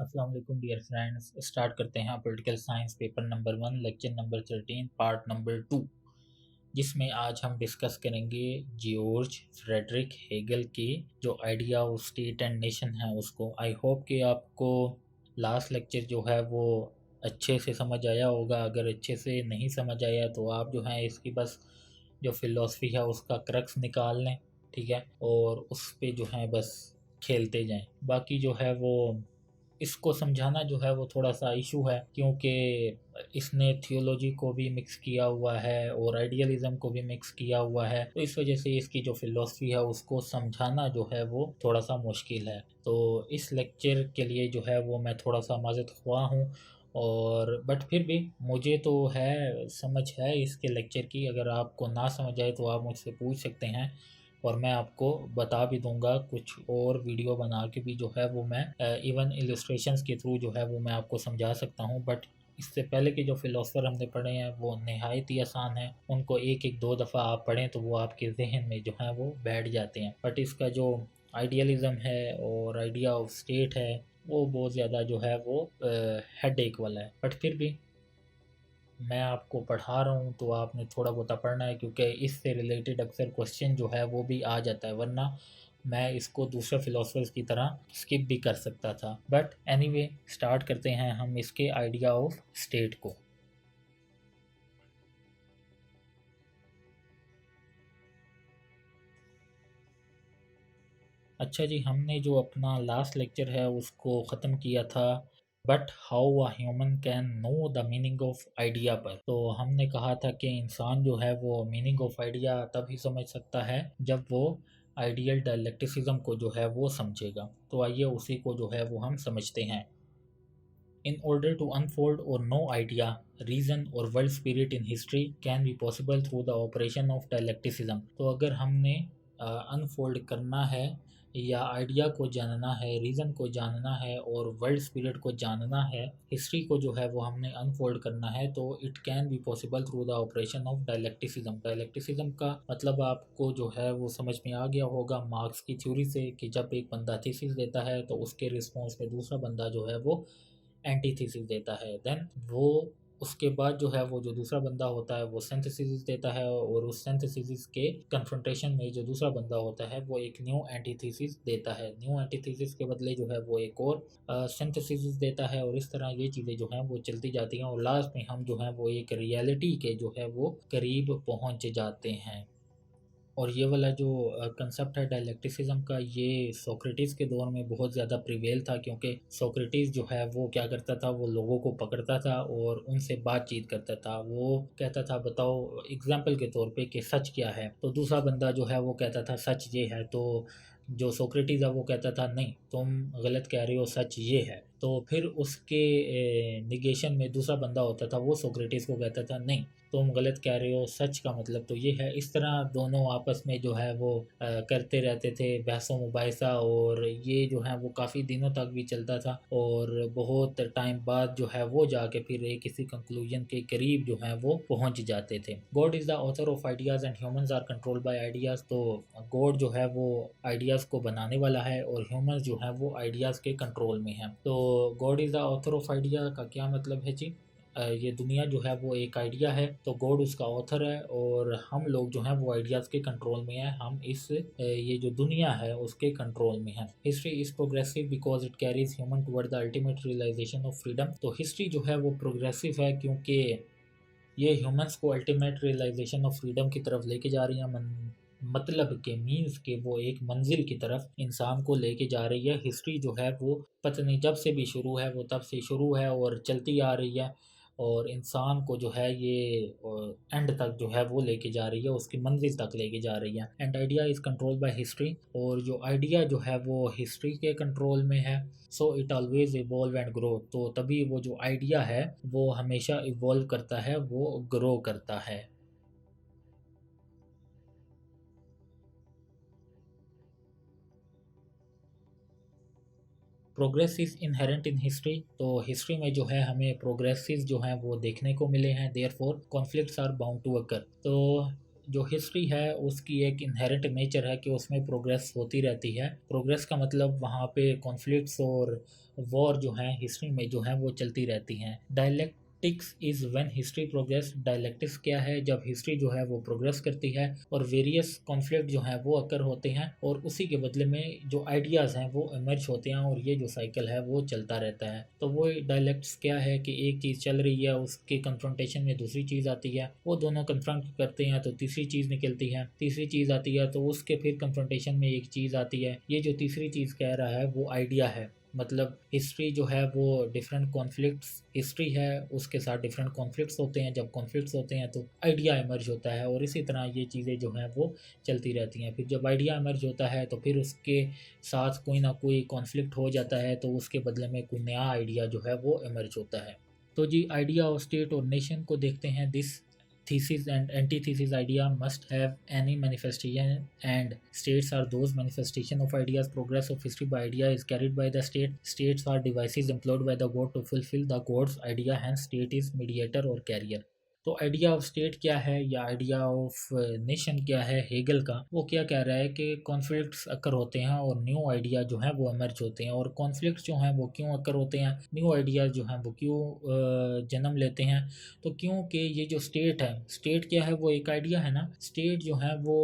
अस्सलाम वालेकुम dear friends. Start करते हैं political science paper number 1 lecture number 13 part number 2, जिसमें आज हम डिस्कस करेंगे जॉर्ज फ्रेडरिक हेगल की जो idea of state and nation है उसको। आई होप कि आपको लास्ट लेक्चर जो है वो अच्छे से समझ आया होगा। अगर अच्छे से नहीं समझ आया तो आप जो है इसकी बस जो फिलॉसफी है उसका क्रक्स निकाल लें, ठीक है, और उस पे जो है बस खेलते जाएं। बाकी जो है वो इसको समझाना जो है वो थोड़ा सा इशू है, क्योंकि इसने थियोलॉजी को भी मिक्स किया हुआ है और आइडियलिज्म को भी मिक्स किया हुआ है, तो इस वजह से इसकी जो फिलॉसफी है उसको समझाना जो है वो थोड़ा सा मुश्किल है। तो इस लेक्चर के लिए जो है वो मैं थोड़ा सा माज़रत ख्वाह हूँ, और बट फिर भी मुझे तो है समझ है इसके लेक्चर की। अगर आपको ना समझ आए तो आप मुझसे पूछ सकते हैं और मैं आपको बता भी दूंगा। कुछ और वीडियो बना के भी जो है वो मैं इवन इलस्ट्रेशंस के थ्रू जो है वो मैं आपको समझा सकता हूँ। बट इससे पहले के जो फ़िलोसफ़र हमने पढ़े हैं वो नहायत ही आसान है, उनको एक एक दो दफ़ा आप पढ़ें तो वो आपके जहन में जो है वो बैठ जाते हैं। बट इसका जो आइडियलिज़म है और आइडिया ऑफ स्टेट है वो बहुत ज़्यादा जो है वो हेड एक वाला है। बट फिर भी मैं आपको पढ़ा रहा हूँ तो आपने थोड़ा बहुत पढ़ना है, क्योंकि इससे रिलेटेड अक्सर क्वेश्चन जो है वो भी आ जाता है, वरना मैं इसको दूसरे फिलोसफर्स की तरह स्किप भी कर सकता था। बट एनीवे स्टार्ट करते हैं हम इसके आइडिया ऑफ स्टेट को। अच्छा जी, हमने जो अपना लास्ट लेक्चर है उसको ख़त्म किया था but how a human can know the meaning of idea पर। तो हमने कहा था कि इंसान जो है वो मीनिंग ऑफ आइडिया तभी समझ सकता है जब वो आइडियल डायलेक्टिसिज्म को जो है वो समझेगा। तो आइए उसी को जो है वो हम समझते हैं। In order to unfold or no idea, reason or world spirit in history can be possible through the operation of dialecticism। तो अगर हमने अनफोल्ड करना है या आइडिया को जानना है, रीज़न को जानना है और वर्ल्ड स्पिरिट को जानना है, हिस्ट्री को जो है वो हमने अनफोल्ड करना है, तो it can be possible through the operation of dialecticism. Dialecticism का मतलब आपको जो है वो समझ में आ गया होगा मार्क्स की थ्योरी से, कि जब एक बंदा थीसिस देता है तो उसके रिस्पॉन्स में दूसरा बंदा जो है वो एंटीथेसिस देता है। देन वो उसके बाद जो है वो जो दूसरा बंदा होता है वो सिंथेसिस देता है, और उस सिंथेसिस के कन्फ्रंटेशन में जो दूसरा बंदा होता है वो एक न्यू एंटीथेसिस देता है। न्यू एंटीथेसिस के बदले जो है वो एक और सिंथेसिस देता है, और इस तरह ये चीज़ें जो हैं वो चलती जाती हैं, और लास्ट में हम जो है वो एक रियलिटी के जो है वो करीब पहुंच जाते हैं। और ये वाला जो कंसेप्ट है डायलेक्टिसिज्म का, ये सोक्रेटिस के दौर में बहुत ज़्यादा प्रिवेल था, क्योंकि सोक्रेटिस जो है वो क्या करता था, वो लोगों को पकड़ता था और उनसे बातचीत करता था। वो कहता था बताओ एग्जाम्पल के तौर पे कि सच क्या है, तो दूसरा बंदा जो है वो कहता था सच ये है, तो जो सोक्रेटिस है वो कहता था नहीं तुम गलत कह रहे हो, सच ये है। तो फिर उसके निगेशन में दूसरा बंदा होता था, वो सोक्रेटिस को कहता था नहीं तुम गलत कह रहे हो, सच का मतलब तो ये है। इस तरह दोनों आपस में जो है वो करते रहते थे बहसो मुबाहिसा, और ये जो है वो काफ़ी दिनों तक भी चलता था, और बहुत टाइम बाद जो है वो जाके फिर एक किसी कंक्लूजन के करीब जो है वो पहुंच जाते थे। God is the author of ideas and humans are controlled by ideas. तो गॉड जो है वो आइडियाज़ को बनाने वाला है और ह्यूमंस जो है वो आइडियाज़ के कंट्रोल में है। तो God is the author of idea का क्या मतलब है जी? ये दुनिया जो है वो एक आइडिया है, तो गॉड उसका ऑथर है और हम लोग जो हैं वो आइडियाज़ के कंट्रोल में हैं। हम इस ये जो दुनिया है उसके कंट्रोल में है। History is progressive because it carries human toward the ultimate realisation of freedom. तो हिस्ट्री जो है वो प्रोग्रेसिव है क्योंकि ये ह्यूमंस को अल्टीमेट रियलाइजेशन ऑफ फ्रीडम की तरफ लेके जा रही है। मतलब के मीन्स के वो एक मंजिल की तरफ इंसान को लेके जा रही है। हिस्ट्री जो है वो पता नहीं जब से भी शुरू है, वो तब से शुरू है और चलती आ रही है, और इंसान को जो है ये एंड तक जो है वो लेके जा रही है, उसकी मंजिल तक लेके जा रही है। And idea is control by history, और जो आइडिया जो है वो हिस्ट्री के कंट्रोल में है। So it always evolve and grow. तो तभी वो जो आइडिया है वो हमेशा इवॉल्व करता है, वो ग्रो करता है। Progress is inherent in history. तो हिस्ट्री में जो है हमें प्रोग्रेसिव जो हैं वो देखने को मिले हैं। There four conflicts are bound to occur. तो जो हिस्ट्री है उसकी एक इनहेरेंट नेचर है कि उसमें प्रोग्रेस होती रहती है। प्रोग्रेस का मतलब वहाँ पे कॉन्फ्लिक्ट्स और वॉर जो हैं हिस्ट्री में जो हैं वो चलती रहती हैं। Dialectics is when history progress. Dialectics क्या है? जब हिस्ट्री जो है वो प्रोग्रेस करती है और वेरियस कॉन्फ्लिक्ट जो हैं वो अकर होते हैं और उसी के बदले में जो आइडियाज़ हैं वो इमर्ज होते हैं और ये जो साइकिल है वो चलता रहता है। तो वो डायलेक्ट्स क्या है कि एक चीज़ चल रही है, उसके कन्फ्रंटेशन में दूसरी चीज़ आती है, वो दोनों कन्फ्रंट करते हैं तो तीसरी चीज़ निकलती है, तीसरी चीज़ आती है तो उसके फिर कन्फ्रंटेशन में एक चीज़ आती है। ये जो तीसरी चीज़ कह रहा है वो आइडिया है। मतलब हिस्ट्री जो है वो डिफरेंट कॉन्फ्लिक्ट्स, हिस्ट्री है उसके साथ डिफरेंट कॉन्फ्लिक्ट्स होते हैं। जब कॉन्फ्लिक्ट्स होते हैं तो आइडिया इमर्ज होता है और इसी तरह ये चीज़ें जो हैं वो चलती रहती हैं। फिर जब आइडिया इमर्ज होता है तो फिर उसके साथ कोई ना कोई कॉन्फ्लिक्ट हो जाता है तो उसके बदले में कोई नया आइडिया जो है वो इमर्ज होता है। तो जी आइडिया ऑफ स्टेट और नेशन को देखते हैं। This thesis and antithesis idea must have any manifestation, and states are those manifestation of ideas. Progress of history by idea is carried by the state. States are devices employed by the god to fulfill the god's idea, hence state is mediator or carrier. तो idea of state क्या है या idea of nation क्या है Hegel का, वो क्या कह रहा है कि कॉन्फ्लिक्ट्स अकर होते हैं और न्यू आइडिया जो हैं वो इमर्ज होते हैं। और कॉन्फ्लिक्ट्स जो हैं वो क्यों अकर होते हैं, न्यू आइडियाज़ जो हैं वो क्यों जन्म लेते हैं, तो क्योंकि ये जो स्टेट है, स्टेट क्या है, वो एक आइडिया है ना। स्टेट जो है वो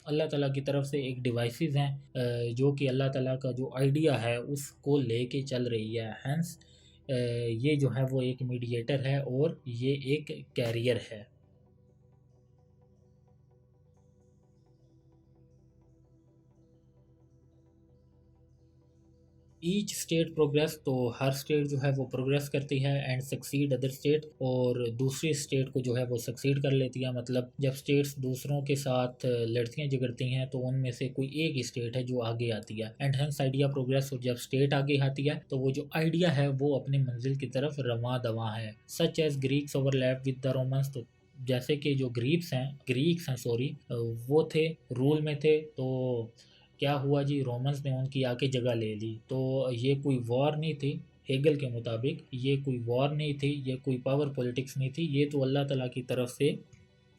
अल्लाह ताला की तरफ से एक डिवाइसेस हैं जो कि अल्लाह ताला का जो आइडिया है उसको लेके चल रही है। हैंस ये जो है वो एक मीडिएटर है और ये एक कैरियर है। ईच स्टेट प्रोग्रेस, तो हर स्टेट जो है वो प्रोग्रेस करती है एंड सक्सीड अदर स्टेट, और दूसरी स्टेट को जो है वो सक्सीड कर लेती है। मतलब जब स्टेट्स दूसरों के साथ लड़तियाँ झगड़ती हैं तो उनमें से कोई एक स्टेट है जो आगे आती है एंड हेंस आइडिया प्रोग्रेस। और जब स्टेट आगे आती है तो वो जो आइडिया है वो अपनी मंजिल की तरफ रवां दवां है। Such as Greeks overlap with the Romans, तो जैसे कि जो ग्रीक्स हैं सॉरी, वो थे, रूल में थे, तो क्या हुआ जी, रोमन्स ने उनकी आके जगह ले ली। तो ये कोई वॉर नहीं थी, हेगल के मुताबिक ये कोई वॉर नहीं थी, ये कोई पावर पॉलिटिक्स नहीं थी, ये तो अल्लाह ताला की तरफ से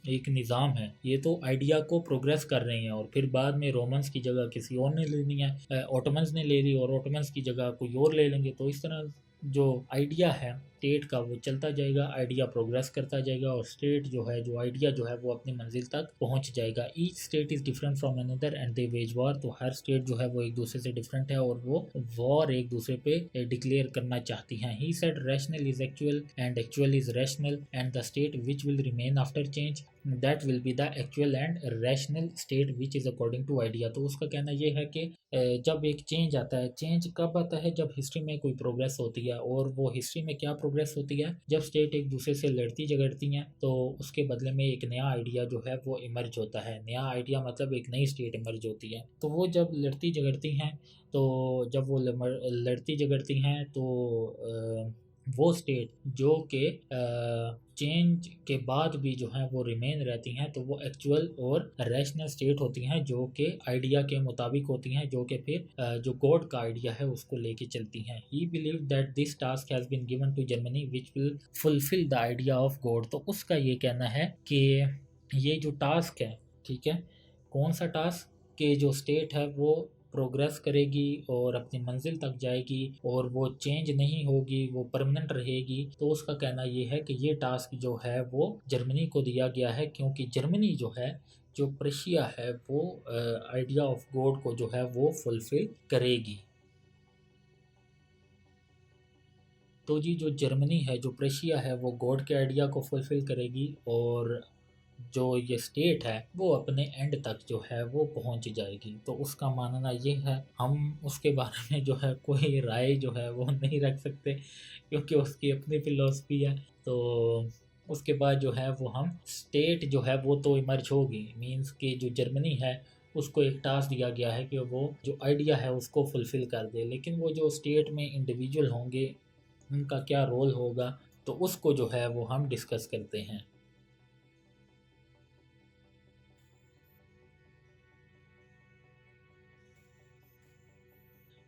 एक निज़ाम है। ये तो आइडिया को प्रोग्रेस कर रहे हैं और फिर बाद में रोमन्स की जगह किसी और ने लेनी है, ऑटोमन्स ने ले ली और ऑटोमन्स की जगह कोई और ले लेंगे। तो इस तरह जो आइडिया है स्टेट का वो चलता जाएगा, आइडिया प्रोग्रेस करता जाएगा और स्टेट जो है, जो आइडिया जो है वो अपनी मंजिल तक पहुंच जाएगा। Each state is different from another and they veg war, तो हर स्टेट जो है वो एक दूसरे से डिफरेंट है और वो वॉर एक दूसरे पे डिक्लेयर करना चाहती हैं। He said rational is actual and actual is rational and the state which will remain after change that will be the actual and rational state which is according to idea. तो उसका कहना ये है कि जब एक चेंज आता है, चेंज कब आता है, जब हिस्ट्री में कोई प्रोग्रेस होती है। और वो हिस्ट्री में क्या प्रोग्रेस होती है, जब स्टेट एक दूसरे से लड़ती झगड़ती हैं तो उसके बदले में एक नया आइडिया जो है वो इमर्ज होता है। नया आइडिया मतलब एक नई स्टेट इमर्ज होती है। तो वो जब लड़ती झगड़ती हैं, तो जब वो लड़ती झगड़ती हैं तो वो स्टेट जो कि चेंज के बाद भी जो है वो रिमेन रहती हैं, तो वो एक्चुअल और रैशनल स्टेट होती हैं जो कि आइडिया के मुताबिक होती हैं, जो कि फिर जो गॉड का आइडिया है उसको लेके चलती हैं। He believe that this task has been given to Germany which will fulfil the idea of God. तो उसका ये कहना है कि ये जो टास्क है, ठीक है, कौन सा टास्क, कि जो स्टेट है वो प्रोग्रेस करेगी और अपनी मंजिल तक जाएगी और वो चेंज नहीं होगी, वो परमानेंट रहेगी। तो उसका कहना ये है कि ये टास्क जो है वो जर्मनी को दिया गया है, क्योंकि जर्मनी जो है, जो प्रशिया है, वो आइडिया ऑफ गॉड को जो है वो फुलफिल करेगी। तो जी जो जर्मनी है, जो प्रशिया है, वो गॉड के आइडिया को फुलफिल करेगी और जो ये स्टेट है वो अपने एंड तक जो है वो पहुंच जाएगी। तो उसका मानना ये है, हम उसके बारे में जो है कोई राय जो है वो नहीं रख सकते क्योंकि उसकी अपनी फिलॉसफी है। तो उसके बाद जो है वो हम स्टेट जो है वो तो इमर्ज होगी, मींस कि जो जर्मनी है उसको एक टास्क दिया गया है कि वो जो आइडिया है उसको फुलफ़िल कर दे। लेकिन वो जो स्टेट में इंडिविजुअल होंगे उनका क्या रोल होगा, तो उसको जो है वो हम डिस्कस करते हैं।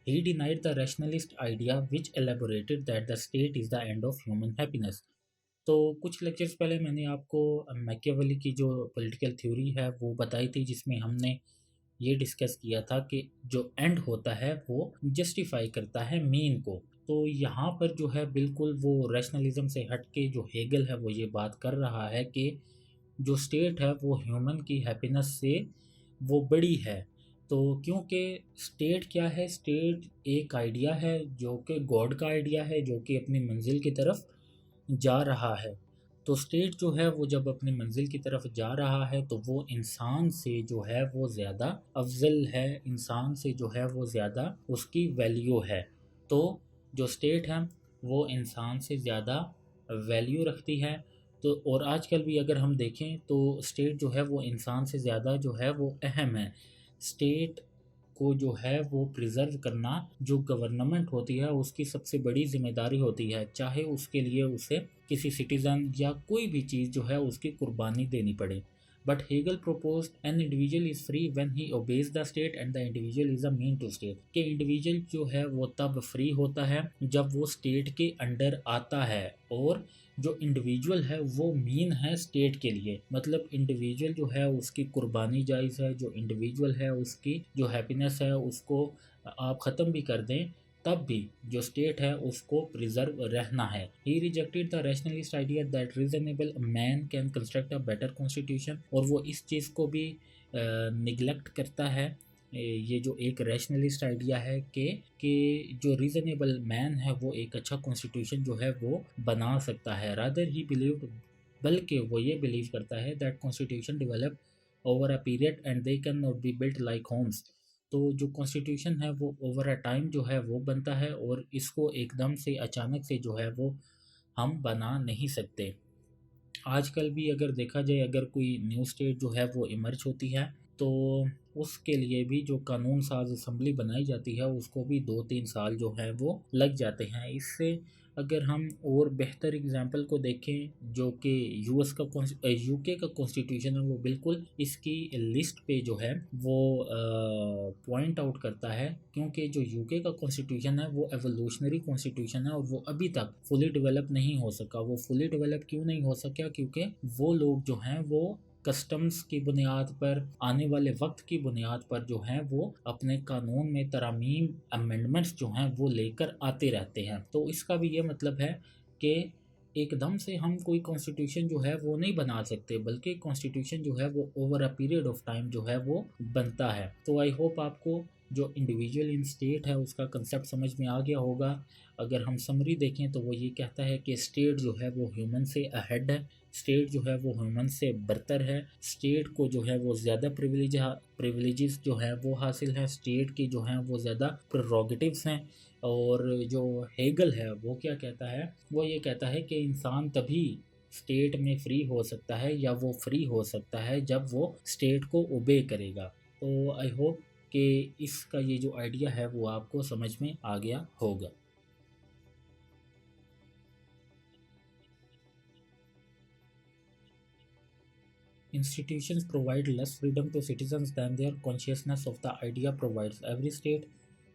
He denied the rationalist idea which elaborated that the state is the end of human happiness. तो कुछ लेक्चर्स पहले मैंने आपको मैकियावेली की जो पॉलिटिकल थ्योरी है वो बताई थी, जिसमें हमने ये डिस्कस किया था कि जो एंड होता है वो जस्टिफाई करता है मीन को। तो यहाँ पर जो है बिल्कुल वो रैशनलिज्म से हट के जो हेगल है वो ये बात कर रहा है कि जो स्टेट है वो ह्यूमन की हैप्पीनेस से वो बड़ी है। तो क्योंकि स्टेट क्या है, स्टेट एक आइडिया है जो कि गॉड का आइडिया है, जो कि अपनी मंजिल की तरफ जा रहा है। तो स्टेट जो है वो जब अपनी मंजिल की तरफ जा रहा है तो वो इंसान से जो है वो ज़्यादा अफजल है, इंसान से जो है वो ज़्यादा उसकी वैल्यू है। तो जो स्टेट है वो इंसान से ज़्यादा वैल्यू रखती है। तो और आजकल भी अगर हम देखें तो स्टेट जो है वो इंसान से ज़्यादा जो है वो अहम है। स्टेट को जो है वो प्रिज़र्व करना जो गवर्नमेंट होती है उसकी सबसे बड़ी ज़िम्मेदारी होती है, चाहे उसके लिए उसे किसी सिटीज़न या कोई भी चीज़ जो है उसकी कुर्बानी देनी पड़े। But Hegel proposed an individual is free when he obeys the state and the individual is a mean to state. कि इंडिविजुअल जो है वो तब फ्री होता है जब वो स्टेट के अंडर आता है, और जो इंडिविजुअल है वो मीन है स्टेट के लिए। मतलब इंडिविजुअल जो है उसकी कुर्बानी जायज़ है, जो इंडिविजुअल है उसकी जो हैप्पीनेस है उसको आप ख़त्म भी कर दें तब भी जो स्टेट है उसको प्रिजर्व रहना है। He rejected the rationalist idea that reasonable man can construct a better constitution. और वो इस चीज़ को भी निगलेक्ट करता है, ये जो एक रैशनलिस्ट आइडिया है कि जो रीजनेबल मैन है वो एक अच्छा कॉन्स्टिट्यूशन जो है वो बना सकता है। रादर ही बिलीव, बल्कि वो ये बिलीव करता है that constitution develop over a period and they can not be built like homes. तो जो कॉन्स्टिट्यूशन है वो ओवर अ टाइम जो है वो बनता है, और इसको एकदम से अचानक से जो है वो हम बना नहीं सकते। आजकल भी अगर देखा जाए, अगर कोई न्यू स्टेट जो है वो इमर्ज होती है तो उसके लिए भी जो कानून साज असम्बली बनाई जाती है उसको भी 2-3 साल जो है वो लग जाते हैं। इससे अगर हम और बेहतर एग्जांपल को देखें, जो कि यूके का कॉन्स्टिट्यूशन है वो बिल्कुल इसकी लिस्ट पे जो है वो पॉइंट आउट करता है, क्योंकि जो यूके का कॉन्स्टिट्यूशन है वो एवोल्यूशनरी कॉन्स्टिट्यूशन है और वो अभी तक फुली डेवलप नहीं हो सका। वो फुली डेवलप क्यों नहीं हो सका? क्योंकि वो लोग जो हैं वो कस्टम्स की बुनियाद पर, आने वाले वक्त की बुनियाद पर जो हैं वो अपने कानून में तरमीम अमेंडमेंट्स जो हैं वो लेकर आते रहते हैं। तो इसका भी ये मतलब है कि एकदम से हम कोई कॉन्स्टिट्यूशन जो है वो नहीं बना सकते, बल्कि कॉन्स्टिट्यूशन जो है वो over a period of time जो है वो बनता है। तो आई होप आपको जो इंडिविजुअल इन स्टेट है उसका कंसेप्ट समझ में आ गया होगा। अगर हम समरी देखें तो वो ये कहता है कि स्टेट जो है वो ह्यूमन से अहेड है, स्टेट जो है वो ह्यूमन से बरतर है, स्टेट को जो है वो ज़्यादा प्रिविलेजेस जो है वो हासिल है, स्टेट की जो हैं वो ज़्यादा प्रेरोगेटिव्स हैं। और जो हेगल है वो क्या कहता है, वो ये कहता है कि इंसान तभी स्टेट में फ्री हो सकता है या वो फ्री हो सकता है जब वो स्टेट को ओबे करेगा। तो आई होप कि इसका ये जो आइडिया है वो आपको समझ में आ गया होगा। Institutions provide less freedom to citizens than their consciousness of the idea provides. Every state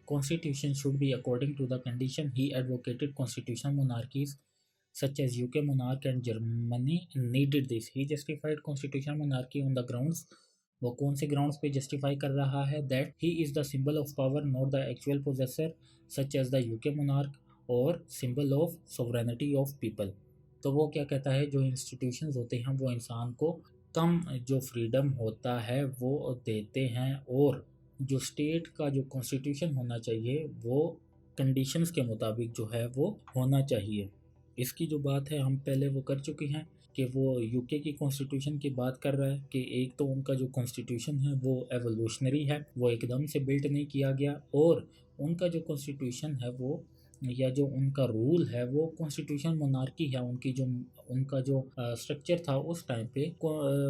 constitution should be according to the condition. He advocated constitutional monarchies such as UK monarch and Germany needed this. He justified constitutional monarchy on the grounds, वो कौन से grounds पे justify कर रहा है, that he is the symbol of power not the actual possessor such as the UK monarch, और symbol of sovereignty of people. तो वो क्या कहता है, जो इंस्टीट्यूशंस होते हैं वो इंसान को कम जो फ्रीडम होता है वो देते हैं, और जो स्टेट का जो कॉन्स्टिट्यूशन होना चाहिए वो कंडीशंस के मुताबिक जो है वो होना चाहिए। इसकी जो बात है हम पहले वो कर चुके हैं कि वो यूके की कॉन्स्टिट्यूशन की बात कर रहा है कि एक तो उनका जो कॉन्स्टिट्यूशन है वो एवोल्यूशनरी है, वो एकदम से बिल्ट नहीं किया गया, और उनका जो कॉन्स्टिट्यूशन है वो या जो उनका रूल है वो कॉन्स्टिट्यूशन मोनार्की है। उनका जो स्ट्रक्चर था उस टाइम पे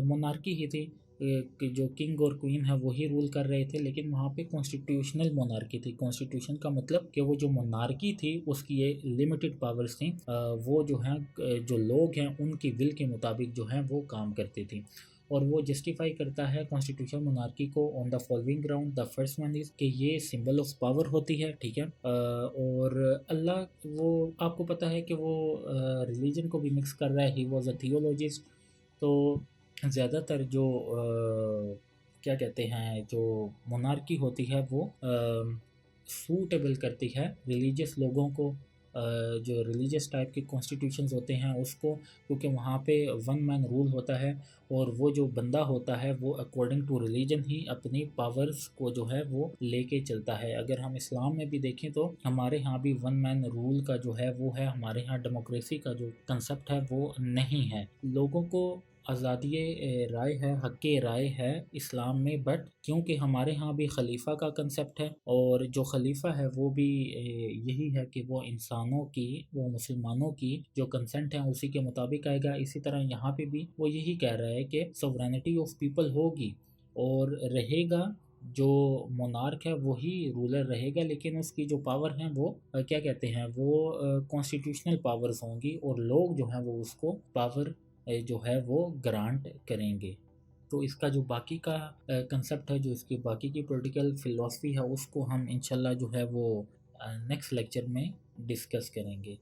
मोनार्की ही थी, कि जो किंग और क्वीन है वही रूल कर रहे थे, लेकिन वहाँ पे कॉन्स्टिट्यूशनल मोनार्की थी। कॉन्स्टिट्यूशन का मतलब कि वो जो मोनार्की थी उसकी ये लिमिटेड पावर्स थी, वो जो हैं जो लोग हैं उनकी विल के मुताबिक जो हैं वो काम करते थे। और वो जस्टिफाई करता है कॉन्स्टिट्यूशन मोनार्की को on the following ground. The first one is कि ये सिंबल ऑफ पावर होती है, ठीक है। और अल्लाह, वो आपको पता है कि वो रिलीजन को भी मिक्स कर रहा है। He was a theologist. तो ज़्यादातर जो क्या कहते हैं, जो मोनार्की होती है वो सूटेबल करती है रिलीजियस लोगों को, जो रिलीजियस टाइप के कॉन्स्टिट्यूशंस होते हैं उसको, क्योंकि वहाँ पे वन मैन रूल होता है और वो जो बंदा होता है वो अकॉर्डिंग टू रिलीजन ही अपनी पावर्स को जो है वो लेके चलता है। अगर हम इस्लाम में भी देखें तो हमारे यहाँ भी वन मैन रूल का जो है वो है, हमारे यहाँ डेमोक्रेसी का जो कंसेप्ट है वो नहीं है। लोगों को आज़ादी राय है, हक़ राय है इस्लाम में, बट क्योंकि हमारे यहाँ भी खलीफा का कंसेप्ट है और जो खलीफा है वो भी यही है कि वो इंसानों की, वो मुसलमानों की जो कंसेंट है उसी के मुताबिक आएगा। इसी तरह यहाँ पे भी वो यही कह रहा है कि सोवरेनिटी ऑफ पीपल होगी और रहेगा, जो मोनार्क है वही रूलर रहेगा, लेकिन उसकी जो पावर हैं वो क्या कहते हैं, वो कॉन्स्टिट्यूशनल पावर्स होंगी और लोग जो हैं वो उसको पावर जो है वो ग्रांट करेंगे। तो इसका जो बाकी का कंसेप्ट है, जो इसकी बाकी की पॉलिटिकल फ़िलॉसफी है, उसको हम इंशाल्लाह जो है वो नेक्स्ट लेक्चर में डिस्कस करेंगे।